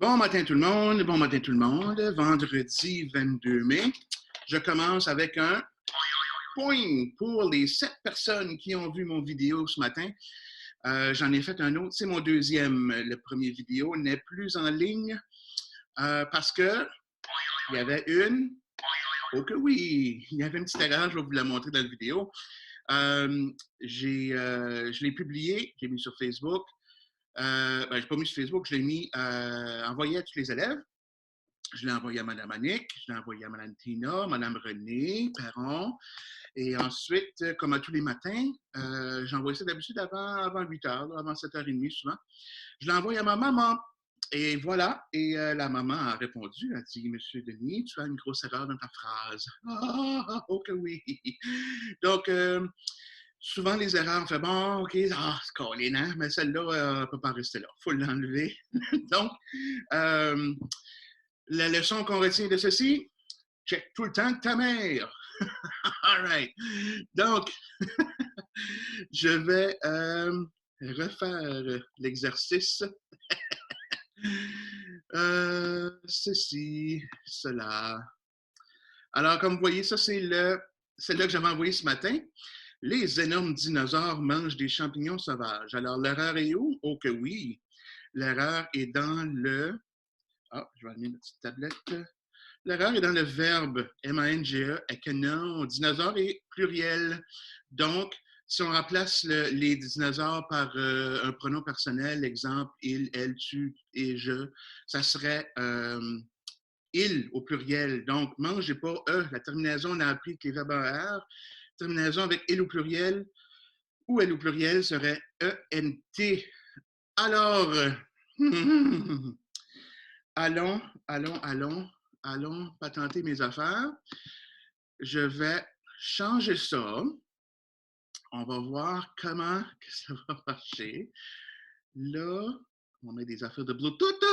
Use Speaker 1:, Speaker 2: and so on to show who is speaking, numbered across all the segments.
Speaker 1: Bon matin tout le monde, bon matin tout le monde. Vendredi 22 mai, je commence avec un point pour les 7 personnes qui ont vu mon vidéo ce matin. J'en ai fait un autre, c'est mon deuxième. Le premier vidéo n'est plus en ligne parce que il y avait oh que oui, il y avait une petite erreur, je vais vous la montrer dans la vidéo. Je l'ai publié, j'ai mis sur Facebook. Je n'ai pas mis sur Facebook, je l'ai mis envoyé à tous les élèves. Je l'ai envoyé à Mme Annick, je l'ai envoyé à Mme Tina, Mme Renée, Perron. Et ensuite, comme à tous les matins, j'envoie ça d'habitude avant 8 heures, avant 7h30 souvent. Je l'envoie à ma maman. Et voilà. Et la maman a répondu, elle a dit, Monsieur Denis, tu as une grosse erreur dans ta phrase. Oh que oui. Donc, souvent les erreurs, on fait bon, OK, c'est collé, hein? Mais celle-là, ne peut pas rester là. Il faut l'enlever. Donc, la leçon qu'on retient de ceci, check tout le temps ta mère. All right. Donc, je vais refaire l'exercice. Ceci, cela. Alors, comme vous voyez, ça, c'est celle-là que j'avais envoyé ce matin. Les énormes dinosaures mangent des champignons sauvages. Alors, l'erreur est où? Oh que oui. L'erreur est dans le... Ah, je vais allumer ma petite tablette. L'erreur est dans le verbe M-A-N-G-E, non, dinosaure est pluriel. Donc, si on remplace les dinosaures par un pronom personnel, exemple il, elle, tu et je, ça serait il au pluriel. Donc, mangez pas E. La terminaison, on a appris que les verbes R. Terminaison avec il au pluriel ou elle au pluriel serait E-N-T. Alors, allons, allons patenter mes affaires. Je vais changer ça. On va voir comment que ça va marcher. Là, on met des affaires de Bluetooth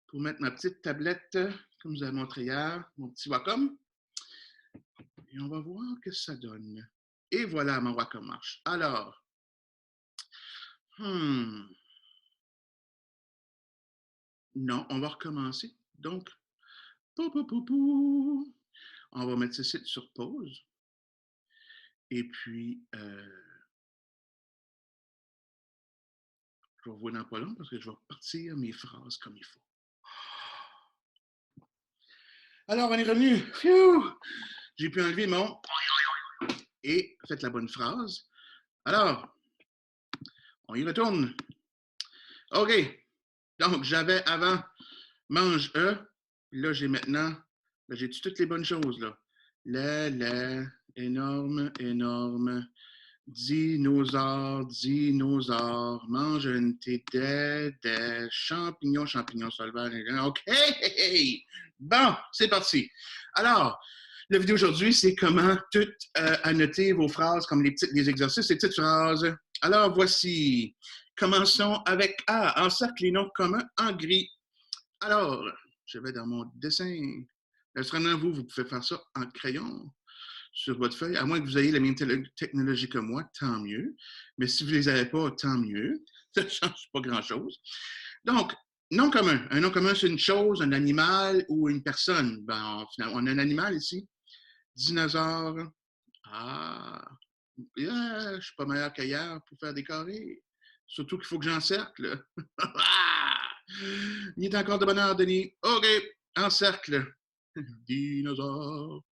Speaker 1: pour mettre ma petite tablette, comme je vous ai montré hier, mon petit Wacom. Et on va voir ce que ça donne. Et voilà, mon Wacom marche. Alors, non, on va recommencer. Donc, on va mettre ceci sur pause. Et puis, je vais vous voir dans pas long parce que je vais partir mes phrases comme il faut. Alors, on est revenu. J'ai pu enlever mon et faites la bonne phrase. Alors, on y retourne. OK. Donc, j'avais avant mange E. Là, j'ai maintenant, là, j'ai toutes les bonnes choses. Là. Énorme, énorme. Dinosaure, dinosaure, mange une des champignons, champignons sauvages. OK! Bon, c'est parti. Alors, la vidéo aujourd'hui, c'est comment tout annoter vos phrases comme les exercices, les petites phrases. Alors, voici. Commençons avec A. Encercle les noms communs en gris. Alors, je vais dans mon dessin. Naturellement, vous pouvez faire ça en crayon sur votre feuille, à moins que vous ayez la même technologie que moi, tant mieux. Mais si vous ne les avez pas, tant mieux. Ça ne change pas grand-chose. Donc, nom commun. Un nom commun, c'est une chose, un animal ou une personne. Ben, finalement, on a un animal ici. Dinosaure. Ah, yeah, je ne suis pas meilleur qu'hier pour faire des carrés. Surtout qu'il faut que j'encercle. Il est encore de bonne heure, Denis. OK, encercle. Dinosaure.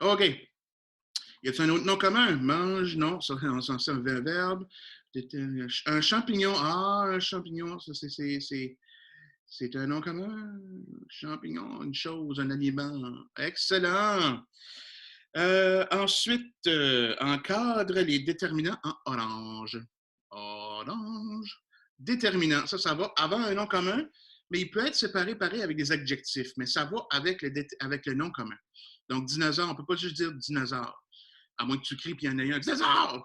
Speaker 1: OK. Y a-t-il un autre nom commun? Mange, non, ça, on s'en sert un verbe. Un champignon, un champignon, ça, c'est un nom commun. Champignon, une chose, un aliment. Excellent. Ensuite, encadre les déterminants en orange. Orange. Déterminant, ça va avant un nom commun, mais il peut être séparé pareil avec des adjectifs, mais ça va avec le nom commun. Donc, dinosaure, on ne peut pas juste dire dinosaure. À moins que tu cries et il y en ait un dinosaure.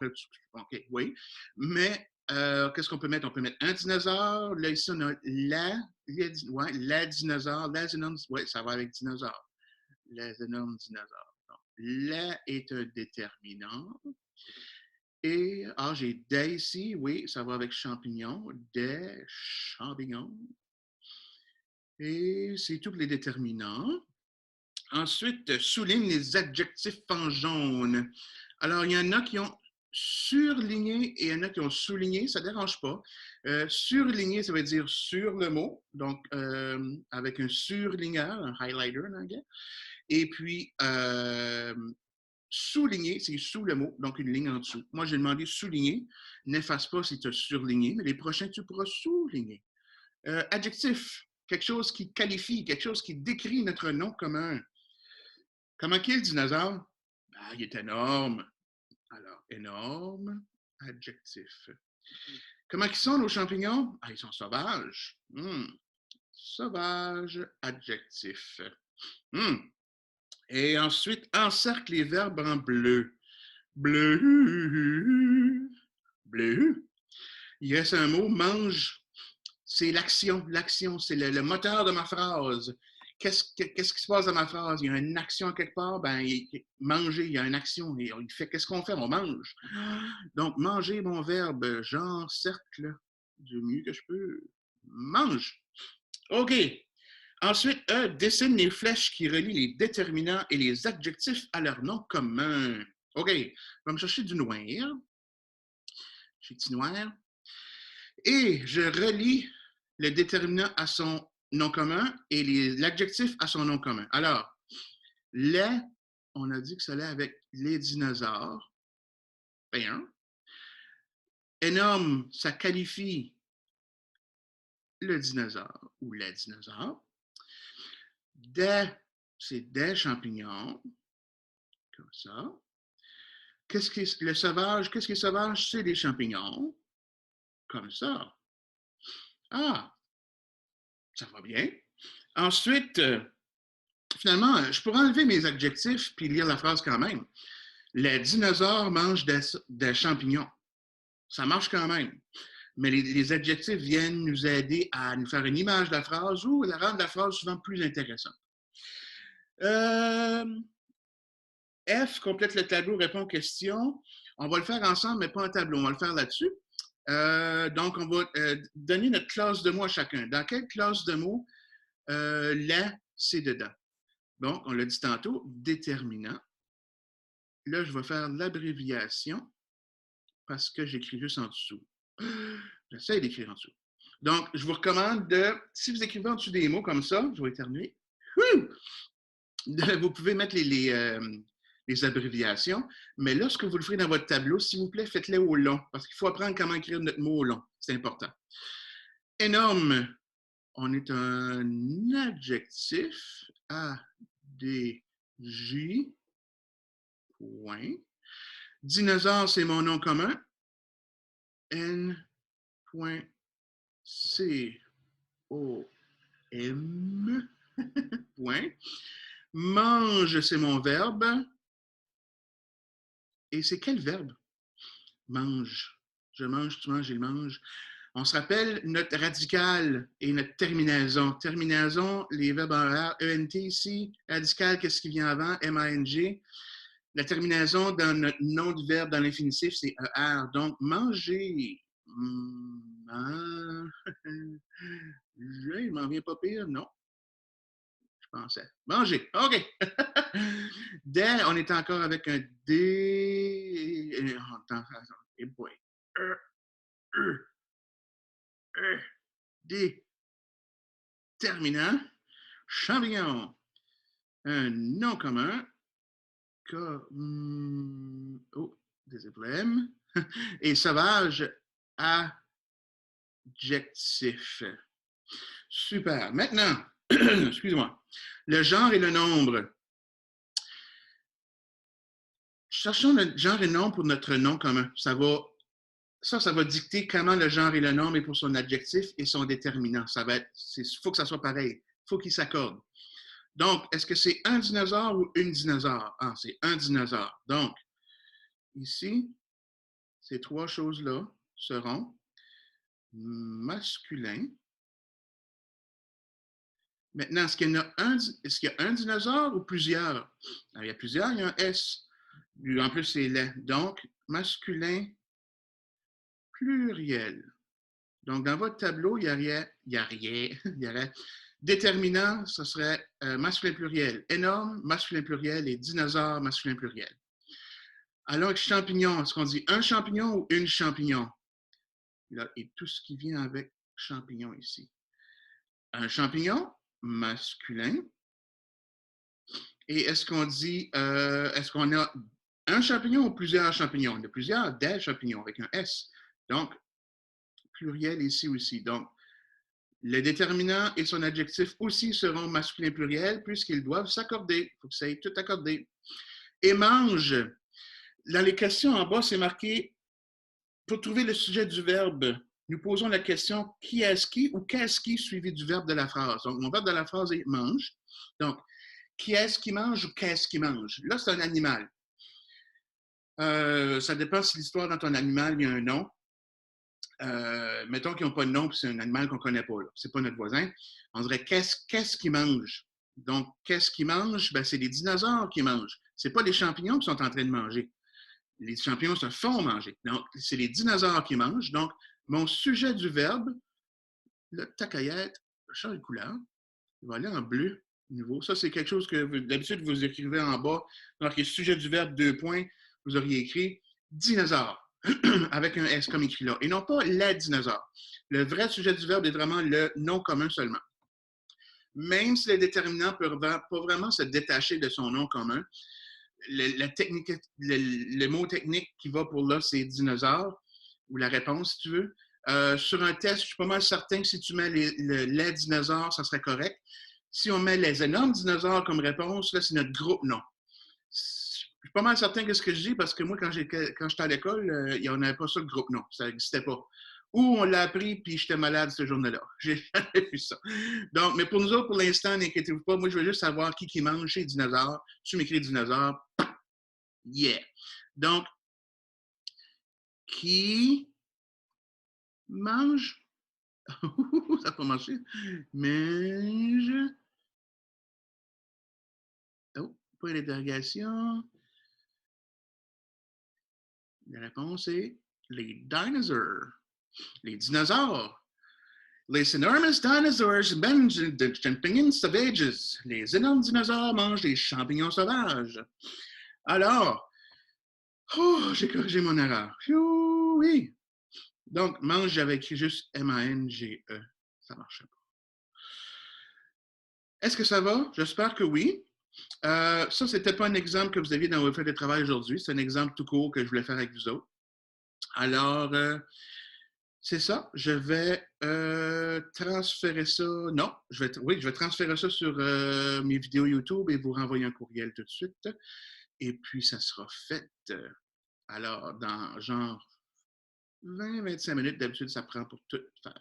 Speaker 1: OK, oui. Mais qu'est-ce qu'on peut mettre? On peut mettre un dinosaure. Là, ici, on a la dinosaure. Oui, ça va avec dinosaure. Les énormes dinosaures. Donc, la est un déterminant. Et, j'ai des ici, oui, ça va avec champignons, des champignons. Et c'est tous les déterminants. Ensuite, souligne les adjectifs en jaune. Alors, il y en a qui ont surligné et il y en a qui ont souligné, ça ne dérange pas. Surligné, ça veut dire sur le mot, donc avec un surligneur, un highlighter en anglais. Et puis, souligner, c'est sous le mot, donc une ligne en dessous. Moi, j'ai demandé souligner. N'efface pas si tu as surligné, mais les prochains, tu pourras souligner. Adjectif, quelque chose qui qualifie, quelque chose qui décrit notre nom commun. Comment est le dinosaure? Ah, il est énorme. Alors, énorme, adjectif. Comment ils sont nos champignons? Ah, ils sont sauvages. Sauvage, adjectif. Et ensuite, encercle les verbes en bleu. Bleu. Bleu. Il reste un mot, mange. C'est l'action. L'action, c'est le moteur de ma phrase. Qu'est-ce qui se passe dans ma phrase? Il y a une action quelque part, manger, il y a une action. Et il fait, qu'est-ce qu'on fait? On mange. Donc, manger, mon verbe, j'encercle du mieux que je peux. Mange. OK. Ensuite, dessine les flèches qui relient les déterminants et les adjectifs à leur nom commun. OK. Je vais me chercher du noir. J'ai du noir. Et je relie le déterminant à son nom commun et l'adjectif à son nom commun. Alors, les, on a dit que ça allait avec les dinosaures. Bien. Énorme, ça qualifie le dinosaure ou les dinosaures. Des, c'est des champignons. Comme ça. Qu'est-ce qui est le sauvage? Qu'est-ce qui est sauvage? C'est des champignons. Comme ça. Ah, ça va bien. Ensuite, finalement, je pourrais enlever mes adjectifs puis lire la phrase quand même. Les dinosaures mangent des champignons. Ça marche quand même. Mais les adjectifs viennent nous aider à nous faire une image de la phrase ou à rendre la phrase souvent plus intéressante. F complète le tableau, répond aux questions. On va le faire ensemble, mais pas en tableau. On va le faire là-dessus. Donc, on va donner notre classe de mots à chacun. Dans quelle classe de mots la, c'est dedans? Donc, on l'a dit tantôt, déterminant. Là, je vais faire l'abréviation parce que j'écris juste en dessous. J'essaie d'écrire en dessous. Donc, je vous recommande de, si vous écrivez en dessous des mots comme ça, je vais éternuer, vous pouvez mettre les abréviations, mais lorsque vous le ferez dans votre tableau, s'il vous plaît, faites-les au long, parce qu'il faut apprendre comment écrire notre mot au long. C'est important. Énorme, on est un adjectif, A-D-J, point. Dinosaure, c'est mon nom commun, N.C-O-M, point. Mange, c'est mon verbe. Et c'est quel verbe? Mange. Je mange, tu manges, il mange. On se rappelle notre radical et notre terminaison. Terminaison, les verbes en R, ENT ici. Radical, qu'est-ce qui vient avant? M-A-N-G. La terminaison dans notre nom de verbe dans l'infinitif, c'est ER. Donc, manger. Il m'en vient pas pire, non? Je pensais. Manger. OK. Des, on est encore avec un D. Et boy. D. Terminant. Champignon. Un nom commun. Désolé. Et sauvage. Adjectif. Super. Maintenant, excusez-moi. Le genre et le nombre. Cherchons le genre et le nombre pour notre nom commun. Ça va dicter comment le genre et le nombre est pour son adjectif et son déterminant. Il faut que ça soit pareil. Il faut qu'ils s'accordent. Donc, est-ce que c'est un dinosaure ou une dinosaure? Ah, c'est un dinosaure. Donc, ici, ces trois choses-là seront masculins. Maintenant, est-ce qu'il y a un dinosaure ou plusieurs? Alors, il y a plusieurs, il y a un S. En plus, c'est le. Donc, masculin pluriel. Donc, dans votre tableau, il y aurait, il y aurait déterminant, ce serait masculin pluriel. Énorme, masculin pluriel. Et dinosaure, masculin pluriel. Alors, avec champignon, est-ce qu'on dit un champignon ou une champignon? Là, et tout ce qui vient avec champignon ici. Un champignon, masculin. Et est-ce qu'on dit, est-ce qu'on a un champignon ou plusieurs champignons? Il y a plusieurs des champignons avec un S. Donc, pluriel ici aussi. Donc, le déterminant et son adjectif aussi seront masculin pluriel puisqu'ils doivent s'accorder. Il faut que ça ait tout accordé. Et mange. Dans les questions en bas, c'est marqué, pour trouver le sujet du verbe, nous posons la question qui est-ce qui ou qu'est-ce qui suivi du verbe de la phrase. Donc, mon verbe de la phrase est mange. Donc, qui est-ce qui mange ou qu'est-ce qui mange? Là, c'est un animal. Ça dépend si l'histoire dans ton animal, il y a un nom. Mettons qu'ils n'ont pas de nom, puis c'est un animal qu'on ne connaît pas. Ce n'est pas notre voisin. On dirait qu'est-ce qu'ils mangent? Donc, qu'est-ce qu'ils mangent? Ben, c'est les dinosaures qui mangent. Ce n'est pas les champignons qui sont en train de manger. Les champignons se font manger. Donc, c'est les dinosaures qui mangent. Donc, mon sujet du verbe, le tacaillette, change de couleur. Il va aller en bleu nouveau. Ça, c'est quelque chose que d'habitude, vous écrivez en bas. Donc, le sujet du verbe, 2 points, vous auriez écrit dinosaure avec un S comme écrit là. Et non pas les dinosaures. Le vrai sujet du verbe est vraiment le nom commun seulement. Même si le déterminant ne peut pas vraiment se détacher de son nom commun, le mot technique qui va pour là, c'est dinosaure, ou la réponse, si tu veux. Sur un test, je suis pas mal certain que si tu mets les dinosaures, ça serait correct. Si on met les énormes dinosaures comme réponse, là, c'est notre groupe nom. Je suis pas mal certain que ce que je dis, parce que moi, quand j'étais à l'école, il n'y en avait pas ça, le groupe nom. Ça n'existait pas. Ou on l'a appris, puis j'étais malade ce journée-là. J'ai jamais vu ça. Donc, mais pour nous autres, pour l'instant, n'inquiétez-vous pas. Moi, je veux juste savoir qui mange chez les dinosaures. Tu m'écris dinosaures. Yeah. Donc, qui mange? Ça n'a pas marché. Mange. Oh, point d'interrogation. La réponse est les dinosaures. Les dinosaures. Les enormous dinosaurs mangent des champignons sauvages. Les énormes dinosaures mangent des champignons sauvages. Alors, j'ai corrigé mon erreur. Oui. Donc, mange, j'avais écrit juste M-A-N-G-E. Ça ne marchait pas. Est-ce que ça va? J'espère que oui. Ça, ce n'était pas un exemple que vous aviez dans vos feuilles de travail aujourd'hui. C'est un exemple tout court que je voulais faire avec vous autres. Alors, c'est ça. Je vais transférer ça. Non, je vais transférer ça sur mes vidéos YouTube et vous renvoyer un courriel tout de suite. Et puis, ça sera fait. Alors, dans genre 20-25 minutes, d'habitude, ça prend pour tout faire.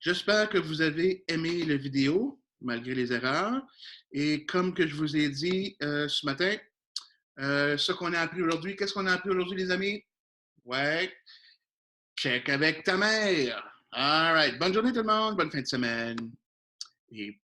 Speaker 1: J'espère que vous avez aimé la vidéo, malgré les erreurs. Et comme que je vous ai dit ce matin, ce qu'on a appris aujourd'hui, qu'est-ce qu'on a appris aujourd'hui, les amis? Ouais. Check avec ta mère. All right. Bonne journée tout le monde. Bonne fin de semaine. Et